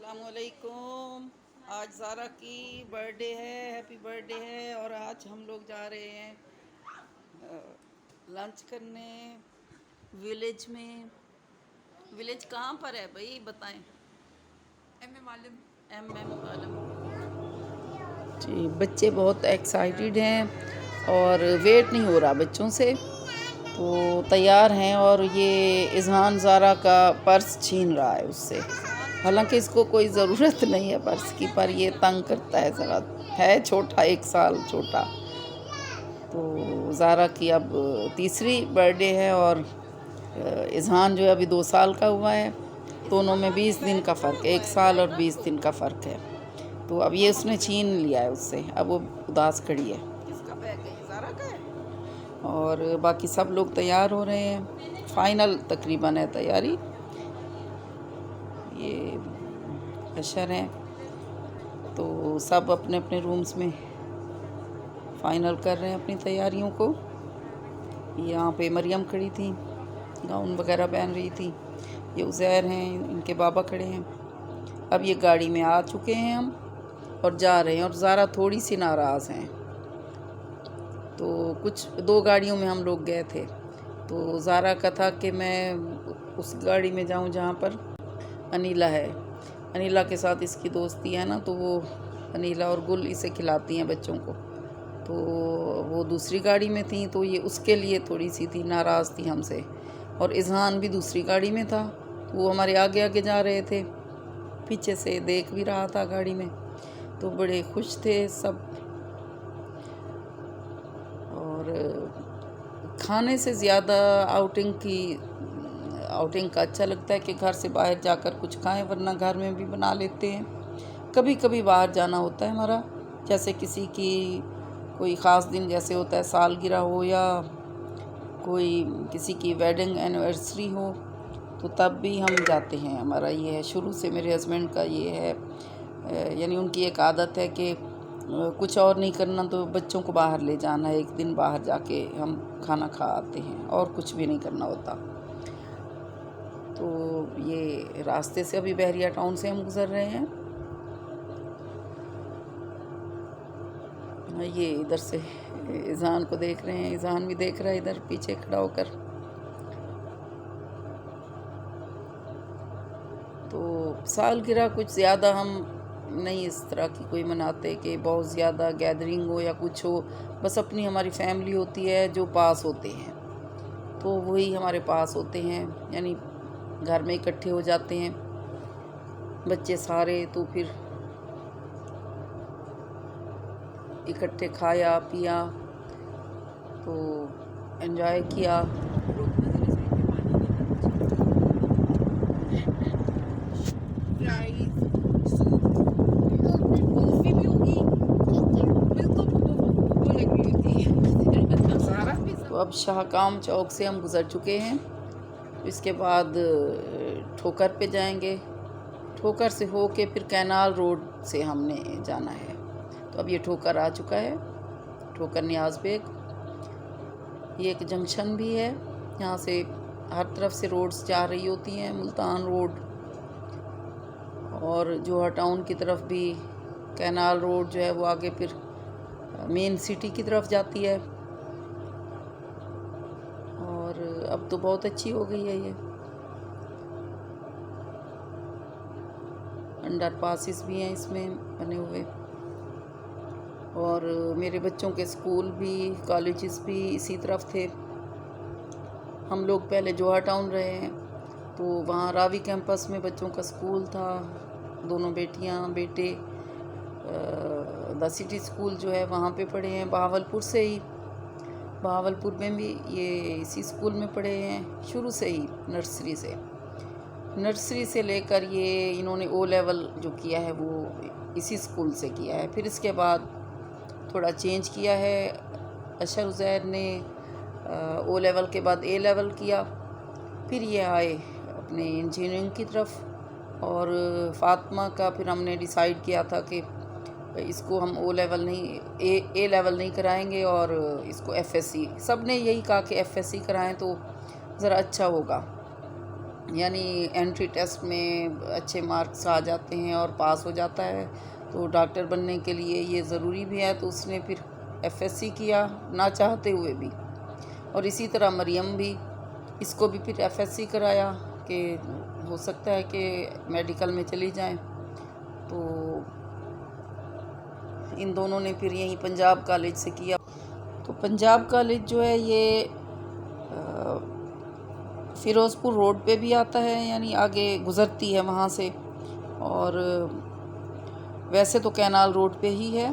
अस्सलामुअलैकुम। आज ज़ारा की बर्थडे है, हैप्पी बर्थडे है। और आज हम लोग जा रहे हैं लंच करने विलेज में। विलेज कहाँ पर है भाई, बताएं। एम आलम जी। बच्चे बहुत एक्साइटेड हैं और वेट नहीं हो रहा बच्चों से, तो तैयार हैं। और ये इज़हान ज़ारा का पर्स छीन रहा है उससे। हालांकि इसको कोई ज़रूरत नहीं है पर्स की, पर ये तंग करता है ज़रा। है छोटा, 1 साल छोटा। तो ज़ारा की अब तीसरी बर्थडे है और इज़हान जो है अभी 2 साल का हुआ है। दोनों में 20 दिन का फ़र्क है, 1 साल और 20 दिन का फ़र्क है। तो अब ये उसने छीन लिया है उससे, अब वो उदास खड़ी है। किसका बैग है? ज़ारा का है। और बाकी सब लोग तैयार हो रहे हैं, फाइनल तकरीबन है तैयारी। ये अशर हैं, तो सब अपने अपने रूम्स में फ़ाइनल कर रहे हैं अपनी तैयारियों को। यहाँ पे मरियम खड़ी थी, गाउन वगैरह पहन रही थी। ये उज़ैर हैं, इनके बाबा खड़े हैं। अब ये गाड़ी में आ चुके हैं हम और जा रहे हैं। और ज़ारा थोड़ी सी नाराज़ हैं। तो कुछ 2 गाड़ियों में हम लोग गए थे। तो ज़ारा का था कि मैं उस गाड़ी में जाऊं जहां पर अनीला है। अनीला के साथ इसकी दोस्ती है ना, तो वो अनीला और गुल इसे खिलाती हैं बच्चों को। तो वो दूसरी गाड़ी में थी, तो ये उसके लिए थोड़ी सी थी, नाराज़ थी हमसे। और इज़हान भी दूसरी गाड़ी में था, तो वो हमारे आगे आगे जा रहे थे, पीछे से देख भी रहा था गाड़ी में। तो बड़े खुश थे सब। और खाने से ज़्यादा आउटिंग का अच्छा लगता है कि घर से बाहर जाकर कुछ खाएं, वरना घर में भी बना लेते हैं। कभी कभी बाहर जाना होता है हमारा, जैसे किसी की कोई ख़ास दिन जैसे होता है, सालगिरह हो या कोई किसी की वेडिंग एनिवर्सरी हो, तो तब भी हम जाते हैं। हमारा ये है, शुरू से मेरे हस्बैंड का ये है, यानी उनकी एक आदत है कि कुछ और नहीं करना तो बच्चों को बाहर ले जाना है। एक दिन बाहर जाके हम खाना खा आते हैं और कुछ भी नहीं करना होता। तो ये रास्ते से अभी बहरिया टाउन से हम गुज़र रहे हैं। ये इधर से इज़हान को देख रहे हैं, इज़हान भी देख रहा है इधर पीछे खड़ा होकर। तो सालगिरह कुछ ज़्यादा हम नहीं इस तरह की कोई मनाते कि बहुत ज़्यादा गैदरिंग हो या कुछ हो। बस अपनी हमारी फैमिली होती है जो पास होते हैं, तो वही हमारे पास होते हैं, यानी घर में इकट्ठे हो जाते हैं बच्चे सारे। तो फिर इकट्ठे खाया पिया, तो एंजॉय किया। तो अब शाहकाम चौक से हम गुज़र चुके हैं। इसके बाद ठोकर पे जाएंगे। ठोकर से हो के फिर कैनाल रोड से हमने जाना है। तो अब ये ठोकर आ चुका है, ठोकर नियाज़ बेग। ये एक जंक्शन भी है, यहाँ से हर तरफ से रोड्स जा रही होती हैं, मुल्तान रोड और जोहा टाउन की तरफ भी। कैनाल रोड जो है वो आगे फिर मेन सिटी की तरफ जाती है। और अब तो बहुत अच्छी हो गई है ये, अंडर पासिस भी हैं इसमें बने हुए। और मेरे बच्चों के स्कूल भी, कॉलेजेस भी इसी तरफ थे। हम लोग पहले जोहा टाउन रहे हैं, तो वहाँ रावी कैंपस में बच्चों का स्कूल था। दोनों बेटियाँ बेटे द सिटी स्कूल जो है वहाँ पे पढ़े हैं, बहावलपुर से ही। बहावलपुर में भी ये इसी स्कूल में पढ़े हैं शुरू से ही, नर्सरी से लेकर ये इन्होंने ओ लेवल जो किया है वो इसी स्कूल से किया है। फिर इसके बाद थोड़ा चेंज किया है। अशर उज़ैर ने ओ लेवल के बाद ए लेवल किया, फिर ये आए अपने इंजीनियरिंग की तरफ। और फ़ातिमा का फिर हमने डिसाइड किया था कि इसको हम ओ लेवल नहीं, ए लेवल नहीं कराएंगे और इसको एफएससी। सब ने यही कहा कि एफएससी कराएं तो ज़रा अच्छा होगा। यानी एंट्री टेस्ट में अच्छे मार्क्स आ जाते हैं और पास हो जाता है, तो डॉक्टर बनने के लिए ये ज़रूरी भी है। तो उसने फिर एफएससी किया ना चाहते हुए भी, और इसी तरह मरियम भी, इसको भी फिर एफएससी कराया कि हो सकता है कि मेडिकल में चली जाएं। तो इन दोनों ने फिर यहीं पंजाब कॉलेज से किया। तो पंजाब कॉलेज जो है ये फ़िरोज़पुर रोड पे भी आता है, यानी आगे गुज़रती है वहाँ से, और वैसे तो कैनाल रोड पे ही है,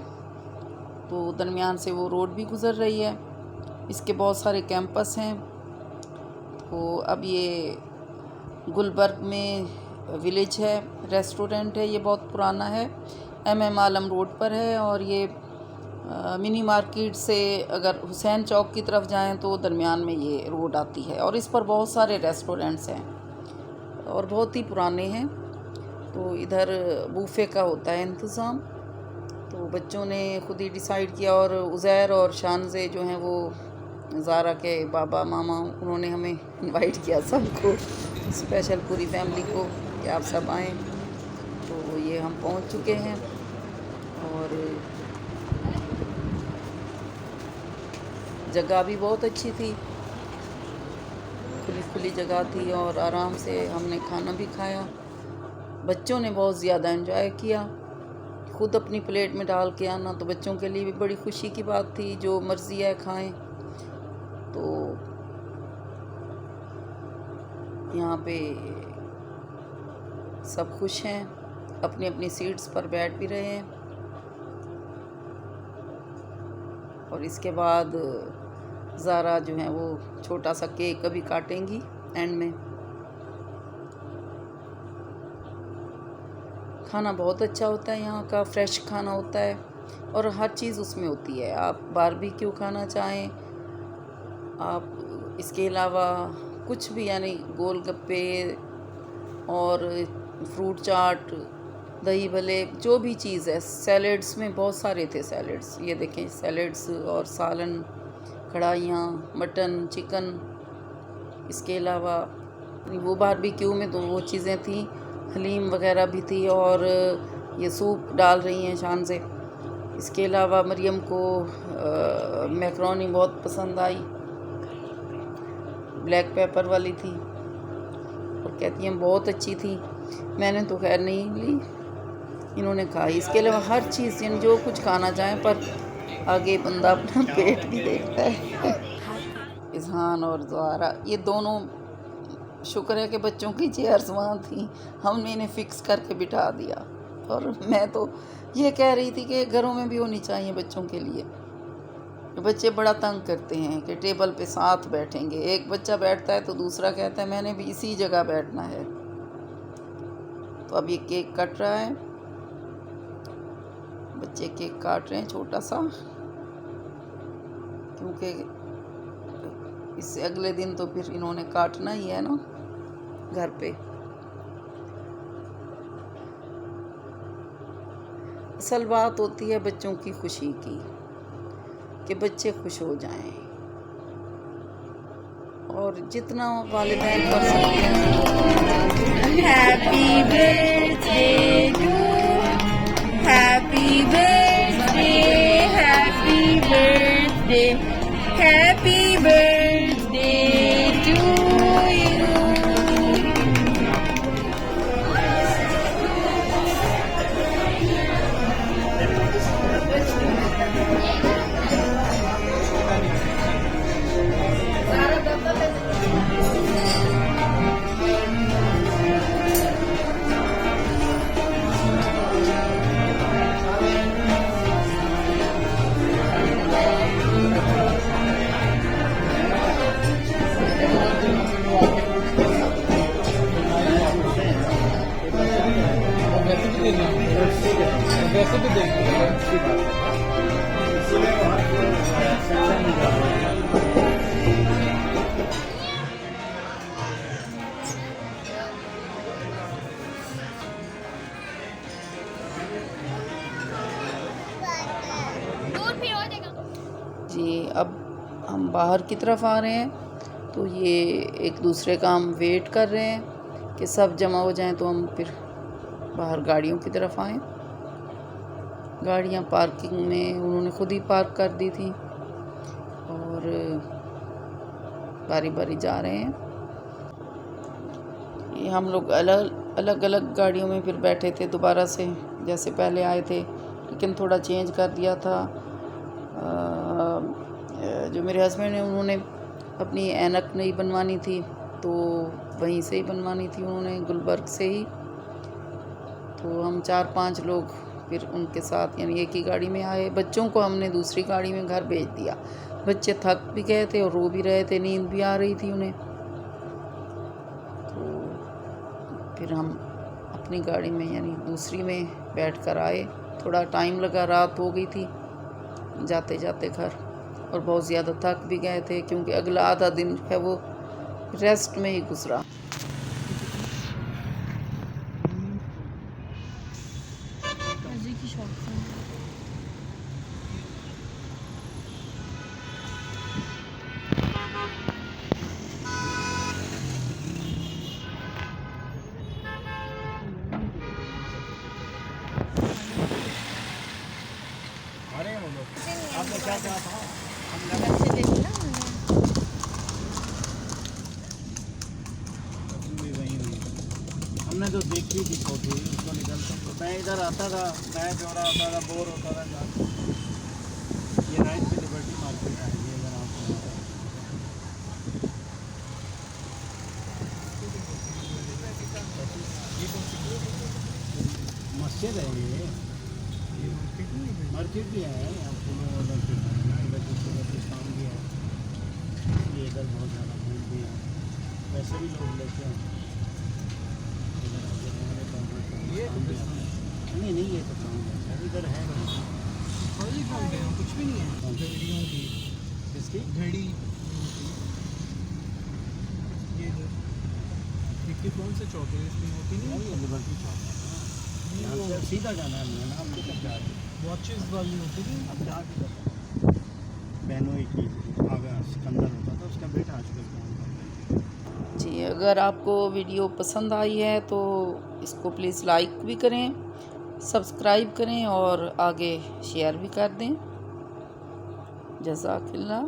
तो दरमियान से वो रोड भी गुज़र रही है। इसके बहुत सारे कैंपस हैं। तो अब ये गुलबर्ग में विलेज है, रेस्टोरेंट है, ये बहुत पुराना है, MM आलम रोड पर है। और ये मिनी मार्केट से अगर हुसैन चौक की तरफ जाएं तो दरमियान में ये रोड आती है, और इस पर बहुत सारे रेस्टोरेंट्स हैं और बहुत ही पुराने हैं। तो इधर बूफे का होता है इंतज़ाम। तो बच्चों ने खुद ही डिसाइड किया, और उज़ैर और शानज़े जो हैं वो ज़ारा के बाबा मामा, उन्होंने हमें इनवाइट किया सबको, स्पेशल पूरी फैमिली को, कि आप सब आएँ। तो ये हम पहुंच चुके हैं, और जगह भी बहुत अच्छी थी, खुली खुली जगह थी, और आराम से हमने खाना भी खाया। बच्चों ने बहुत ज़्यादा एंजॉय किया। खुद अपनी प्लेट में डाल के आना तो बच्चों के लिए भी बड़ी खुशी की बात थी, जो मर्ज़ी है खाएं। तो यहाँ पे सब खुश हैं, अपनी अपनी सीट्स पर बैठ भी रहे हैं। और इसके बाद ज़ारा जो है वो छोटा सा केक अभी काटेंगी एंड में। खाना बहुत अच्छा होता है यहाँ का, फ्रेश खाना होता है, और हर चीज़ उसमें होती है। आप बारबेक्यू खाना चाहें, आप इसके अलावा कुछ भी, यानी गोलगप्पे और फ्रूट चाट, दही भले, जो भी चीज़ है। सैलेड्स में बहुत सारे थे सैलेड्स, ये देखें सैलेड्स और सालन, कढ़ाइयाँ, मटन, चिकन। इसके अलावा वो बारबेक्यू में तो वो चीज़ें थी, हलीम वगैरह भी थी, और ये सूप डाल रही हैं शान से। इसके अलावा मरियम को मैकरोनी बहुत पसंद आई, ब्लैक पेपर वाली थी, और कहती हैं बहुत अच्छी थी। मैंने तो खैर नहीं ली, इन्होंने खाई। इसके अलावा हर चीज़, यानी जो कुछ खाना चाहें, पर आगे बंदा अपना पेट भी देखता है। इज़हान और ज़ारा ये दोनों, शुक्र है कि बच्चों की चेयर्स वहाँ थी, हमने इन्हें फ़िक्स करके बिठा दिया। और मैं तो ये कह रही थी कि घरों में भी होनी चाहिए बच्चों के लिए। बच्चे बड़ा तंग करते हैं कि टेबल पे साथ बैठेंगे, एक बच्चा बैठता है तो दूसरा कहता है मैंने भी इसी जगह बैठना है। तो अब ये केक कट रहा है, बच्चे केक काट रहे हैं छोटा सा, क्योंकि इससे अगले दिन तो फिर इन्होंने काटना ही है ना घर पे। असल बात होती है बच्चों की खुशी की, कि बच्चे खुश हो जाएं, और जितना वालिदैन कर सकते हैं। Happy birthday to, happy birthday, happy birthday, happy birthday to you. वैसे भी देखिए अच्छी बात जी। अब हम बाहर की तरफ आ रहे हैं, तो ये एक दूसरे का हम वेट कर रहे हैं। कि सब जमा हो जाएं तो हम फिर बाहर गाड़ियों की तरफ आएँ। गाड़ियाँ पार्किंग में उन्होंने खुद ही पार्क कर दी थी और बारी बारी जा रहे हैं। ये हम लोग अलग अलग गाड़ियों में फिर बैठे थे दोबारा से, जैसे पहले आए थे, लेकिन थोड़ा चेंज कर दिया था। जो मेरे हस्बैंड हैं उन्होंने अपनी ऐनक नहीं बनवानी थी, तो वहीं से ही बनवानी थी उन्होंने, गुलबर्ग से ही। तो हम 4-5 लोग फिर उनके साथ यानी एक ही गाड़ी में आए। बच्चों को हमने दूसरी गाड़ी में घर भेज दिया। बच्चे थक भी गए थे और रो भी रहे थे, नींद भी आ रही थी उन्हें। तो फिर हम अपनी गाड़ी में यानी दूसरी में बैठकर आए। थोड़ा टाइम लगा, रात हो गई थी जाते जाते घर, और बहुत ज़्यादा थक भी गए थे क्योंकि अगला आधा दिन है वो रेस्ट में ही गुजरा। की शॉप अरे वो लोग आपने क्या कहा था? से देखी ना मैंने। भी वही हुई। हमने तो देखी थी फोटो, उसको निकलता तो मैं इधर आता था, मैं जो रहा होता था, बोर होता था जाके। ये राइट पे लिबर्टी मार्केट है, ये अगर आपको मस्जिद है ये मार्केट भी है, यहाँ फूलों वाला इधर शाम भी है, ये इधर बहुत ज़्यादा फूल भी है, वैसे भी लोग लेते हैं ये नहीं नहीं, ये तो काम है इधर है कुछ भी नहीं है। इसकी घड़ी ये कौन से चौक है इसमें होती नहीं ये लिबर्टी चौक है, यहाँ से सीधा जाना है ना, हम किधर जा रहे हैं? वॉचेस वाली होती नहीं। अब जा किधर बहनोई की आगे सिकंदर होता था, उसका बेटा आजकल काम करता है। जी, अगर आपको वीडियो पसंद आई है तो इसको प्लीज़ लाइक भी करें, सब्सक्राइब करें और आगे शेयर भी कर दें। जज़ाकल्लाह।